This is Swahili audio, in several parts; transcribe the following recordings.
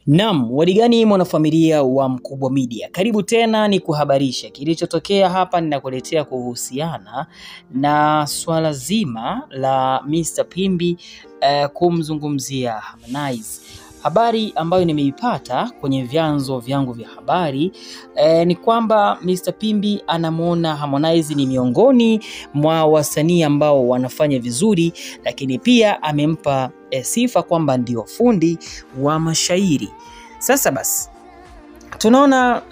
Naam, wadigani mwanafamilia wa Mkubwa Media. Karibu tena ni kuhabarisha kilichotokea hapa. Ninakuletea kuhusiana na swala zima la Mr. Pimbi kumzungumzia Harmonize. Habari ambayo nimeipata kwenye vyanzo vyangu vya habari ni kwamba Mr. Pimbi anamuona Harmonize ni miongoni mwa wasanii ambao wanafanya vizuri, lakini pia amempa sifa kwamba ndio fundi wa mashairi. Sasa basi tunaona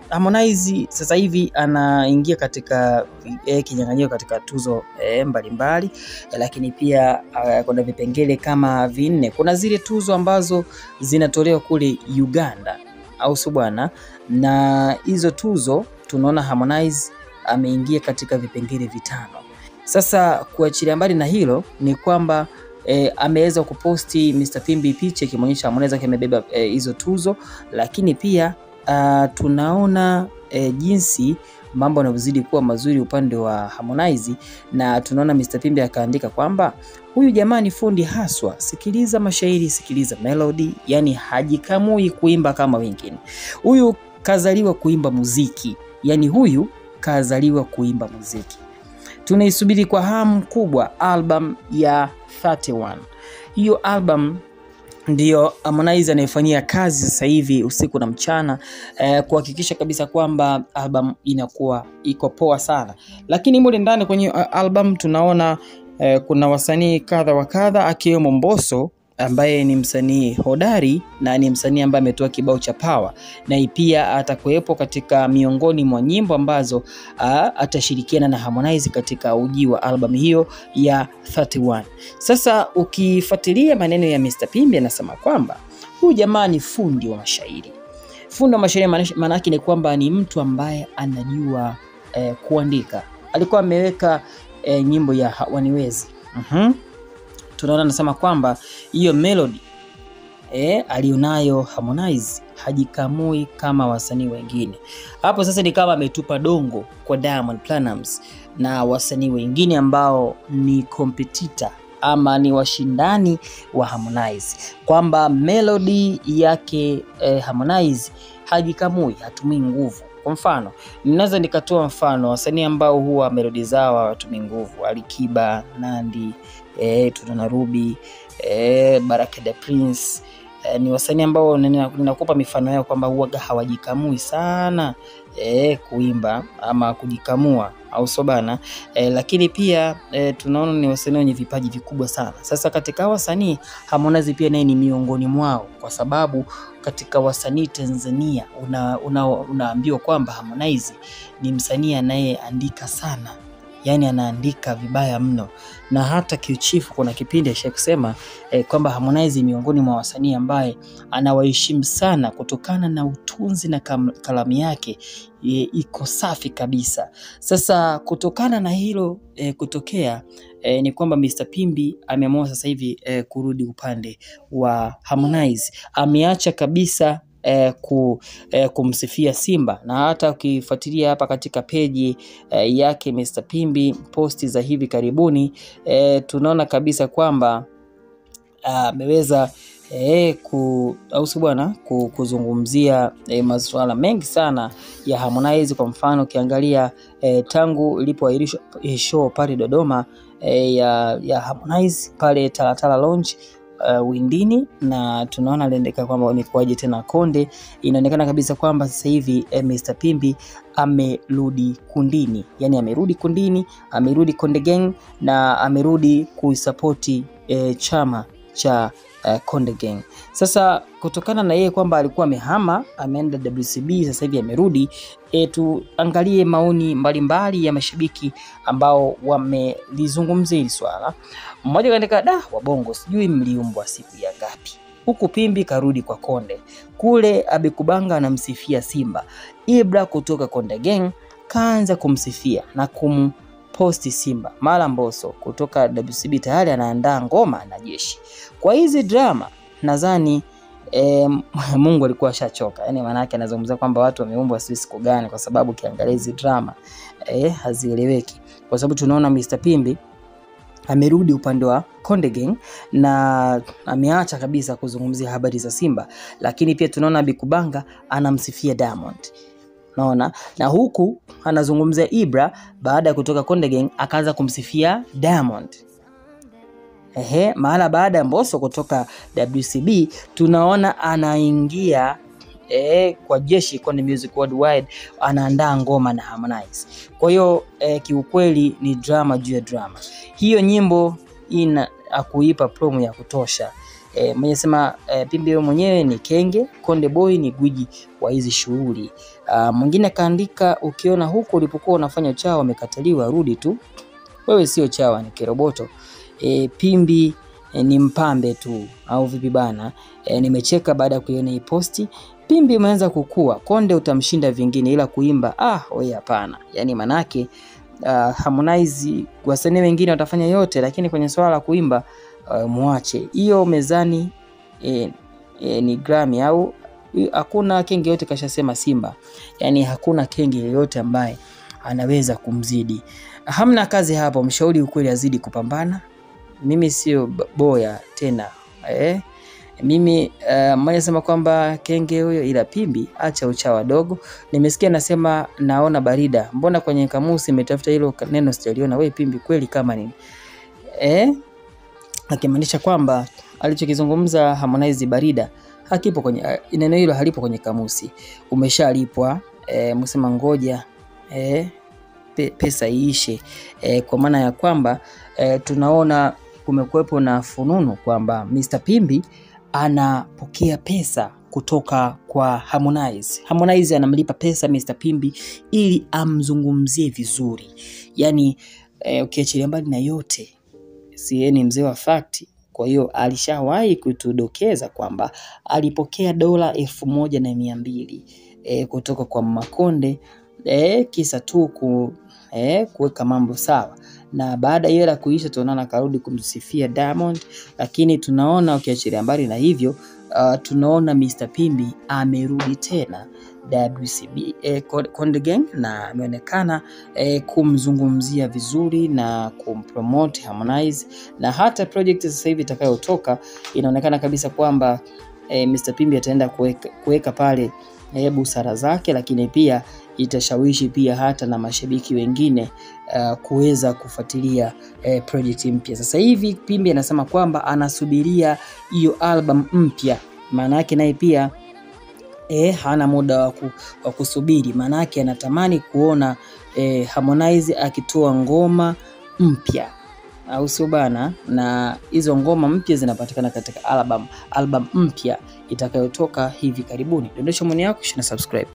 Harmonize sasa hivi anaingia katika kinyang'anyiro katika tuzo mbalimbali, lakini pia kuna vipengele kama 4. Kuna zile tuzo ambazo zinatolewa kule Uganda au sio bwana, na hizo tuzo tunaona Harmonize ameingia katika vipengele 5. Sasa kuachilia mbali na hilo ni kwamba ameweza kuposti Mr. Pimbi picha ikimwonyesha Harmonize amebeba hizo tuzo, lakini pia tunaona jinsi mambo yanavyozidi kuwa mazuri upande wa Harmonize, na tunaona Mr. Pimbi akaandika kwamba huyu jamaa ni fundi haswa, sikiliza mashairi, sikiliza melody, yani hajikamui kuimba kama wengine. Huyu kazaliwa kuimba muziki, yani huyu kazaliwa kuimba muziki. Tunaisubiri kwa hamu kubwa album ya 31. Hiyo album ndio Harmonize anayefanyia kazi sasa hivi usiku na mchana kuhakikisha kabisa kwamba album inakuwa iko poa sana. Lakini mule ndani kwenye album tunaona kuna wasanii kadha wa kadha, akiwemo Mbosso ambaye ni msanii hodari na ni msanii ambaye ametoa kibao cha Power, na pia atakuwepo katika miongoni mwa nyimbo ambazo atashirikiana na Harmonize katika uji wa album hiyo ya 31. Sasa ukifuatilia maneno ya Mr. Pimbi, anasema kwamba huyu jamaa ni fundi wa mashairi. Fundi wa mashairi maana yake ni kwamba ni mtu ambaye anajua kuandika. Alikuwa ameweka nyimbo ya Waniwezi. Tunaona anasema kwamba hiyo melody alionayo Harmonize hajikamui kama wasanii wengine. Hapo sasa ni kama ametupa dongo kwa Diamond Platnumz na wasanii wengine ambao ni competitor ama ni washindani wa Harmonize, kwamba melody yake Harmonize hajikamui, hatumii nguvu. Kwa mfano, ninaweza nikatoa mfano wasanii ambao huwa melody zao hawatumii nguvu: Alikiba, Nandy, tunaona Ruby, Baraka the Prince. Ni wasanii ambao ninakupa mifano yao kwamba huwa hawajikamui sana kuimba ama kujikamua au sobana, lakini pia tunaona ni wasanii wenye vipaji vikubwa sana. Sasa katika wasanii Harmonize pia naye ni miongoni mwao, kwa sababu katika wasanii Tanzania unaambiwa kwamba Harmonize ni msanii anayeandika sana, yani anaandika vibaya mno. Na hata kiuchifu kuna kipindi kusema kwamba Harmonize miongoni mwa wasanii ambaye anawaheshimu sana kutokana na utunzi na kalamu yake iko safi kabisa. Sasa kutokana na hilo kutokea ni kwamba Mr. Pimbi ameamua sasa hivi kurudi upande wa Harmonize. Ameacha kabisa kumsifia Simba, na hata ukifuatilia hapa katika peji yake Mr. Pimbi posti za hivi karibuni, tunaona kabisa kwamba ameweza kuzungumzia masuala mengi sana ya Harmonize. Kwa mfano ukiangalia tangu ilipoahirishwa show pale Dodoma ya Harmonize pale Talatala Lounge Windini, na tunaona aliendeka kwamba wamekuaje tena Konde. Inaonekana kabisa kwamba sasa hivi Mr. Pimbi amerudi kundini, yani amerudi kundini, amerudi Konde Gang, na amerudi kuisupporti chama cha Konde Gang. Sasa kutokana na yeye kwamba alikuwa amehama, ameenda WCB, sasa hivi amerudi, tuangalie maoni mbalimbali ya mashabiki ambao wamelizungumzia hili swala. Mmoja kaandika, wabongo sijui mliumbwa siku ya ngapi, huku Pimbi karudi kwa Konde, kule Abikubanga anamsifia Simba, Ibra kutoka Konde Gang kaanza kumsifia na kumposti Simba, mara Mbosso kutoka WCB tayari anaandaa ngoma na Jeshi. Kwa hizi drama nadhani Mungu alikuwa ashachoka. Yani maana yake anazungumza kwamba watu wameumbwa siku gani, kwa sababu kiangalia hizi drama hazieleweki. Kwa sababu tunaona Mr. Pimbi amerudi upande wa Konde Gang na ameacha kabisa kuzungumzia habari za Simba. Lakini pia tunaona Bikubanga anamsifia Diamond. Naona, na huku anazungumzia Ibra baada ya kutoka Konde Gang akaanza kumsifia Diamond. Mahala baada ya Mbosso kutoka WCB tunaona anaingia kwa jeshi Konde Music Worldwide, anaandaa ngoma na Harmonize. Kwa hiyo kiukweli ni drama juu ya drama. Hiyo nyimbo ina akuipa promo ya kutosha. Mwenye sema Pimbi yeye mwenyewe ni kenge, Konde Boy ni gwiji wa hizi shughuli. Mwingine kaandika, ukiona huko ulipokuwa unafanya chawa wamekataliwa, rudi tu. Wewe sio chawa, ni kiroboto. Pimbi ni mpambe tu au vipi bana? Nimecheka baada ya kuiona hii posti. Pimbi umeanza kukua, Konde utamshinda vingine, ila kuimba wewe hapana. Yani manake Harmonize wasanii wengine watafanya yote, lakini kwenye swala la kuimba muache. Hiyo mezani ni Grammy au hakuna kenge yote kashasema Simba. Yani hakuna kenge yote ambaye anaweza kumzidi. Hamna kazi hapo, mshauri ukweli azidi kupambana. Mimi sio boya tena. Mimi mmoja sema kwamba kenge huyo, ila Pimbi acha uchawa dogo. Nimesikia nasema naona barida. Mbona kwenye kamusi imetafuta hilo neno sijaliona. Wewe Pimbi kweli kama nini? Akimaanisha kwamba alichokizungumza Harmonize barida hakipo kwenye neno hilo, halipo kwenye kamusi. Umeshalipwa, msema ngoja pesa iishe. Kwa maana ya kwamba tunaona kumekuwepo na fununu kwamba Mr Pimbi anapokea pesa kutoka kwa Harmonize. Harmonize anamlipa pesa Mr Pimbi ili amzungumzie vizuri. Yani ukiachilia mbali na yote, ni mzee wa fact. Kwa hiyo alishawahi kutudokeza kwamba alipokea dola 1200 kutoka kwa Makonde kisa tu kuweka mambo sawa. Na baada hiyo la kuisha tunaona karudi kumsifia Diamond. Lakini tunaona ukiachilia mbali na hivyo, tunaona Mr Pimbi amerudi tena WCB Konde Gang na ameonekana kumzungumzia vizuri na kumpromote Harmonize. Na hata project sasa hivi itakayotoka inaonekana kabisa kwamba Mr Pimbi ataenda kuweka pale busara zake, lakini pia itashawishi pia hata na mashabiki wengine kuweza kufuatilia project mpya. Sasa hivi Pimbi anasema kwamba anasubiria hiyo album mpya. Maana yake naye pia hana muda wa kusubiri. Maana yake anatamani kuona Harmonize akitoa ngoma mpya, au sio bana? Na hizo ngoma mpya zinapatikana katika album mpya itakayotoka hivi karibuni. Dondosha maoni yako, shina subscribe.